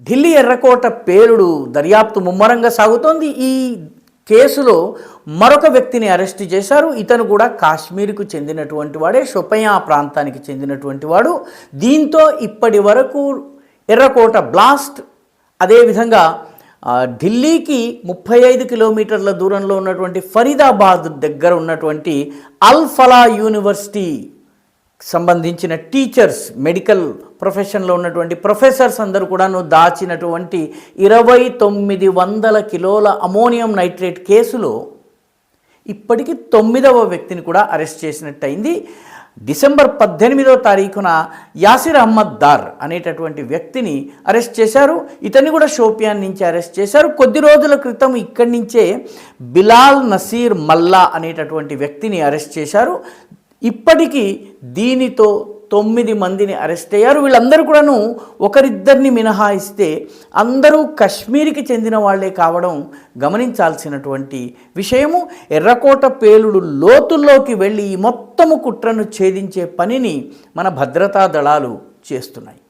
ఢిల్లీ ఎర్రకోట పేలుడు దర్యాప్తు ముమ్మరంగా సాగుతోంది. ఈ కేసులో మరొక వ్యక్తిని అరెస్ట్ చేశారు. ఇతను కూడా కాశ్మీర్కు చెందినటువంటి వాడే, షోపియాన్ ప్రాంతానికి చెందినటువంటి వాడు. దీంతో ఇప్పటి వరకు ఎర్రకోట బ్లాస్ట్, అదేవిధంగా ఢిల్లీకి 35 కిలోమీటర్ల దూరంలో ఉన్నటువంటి ఫరీదాబాద్ దగ్గర ఉన్నటువంటి అల్ ఫలా యూనివర్సిటీ సంబంధించిన టీచర్స్, మెడికల్ ప్రొఫెషన్లో ఉన్నటువంటి ప్రొఫెసర్స్ అందరూ కూడాను దాచినటువంటి 2900 కిలోల అమోనియం నైట్రేట్ కేసులో ఇప్పటికీ 9వ వ్యక్తిని కూడా అరెస్ట్ చేసినట్టయింది. డిసెంబర్ 18వ తారీఖున యాసిర్ అహ్మద్ దార్ అనేటటువంటి వ్యక్తిని అరెస్ట్ చేశారు. ఇతన్ని కూడా షోపియాన్ నుంచి అరెస్ట్ చేశారు. కొద్ది రోజుల క్రితం ఇక్కడి నుంచే బిలాల్ నసీర్ మల్లా అనేటటువంటి వ్యక్తిని అరెస్ట్ చేశారు. ఇప్పటికీ దీనితో 9 మందిని అరెస్ట్ అయ్యారు. వీళ్ళందరూ కూడాను ఒకరిద్దరిని మినహాయిస్తే అందరూ కశ్మీర్కి చెందిన వాళ్లే కావడం గమనించాల్సినటువంటి విషయము. ఎర్రకోట పేలుడు లోతుల్లోకి వెళ్ళి ఈ మొత్తము కుట్రను ఛేదించే పనిని మన భద్రతా దళాలు చేస్తున్నాయి.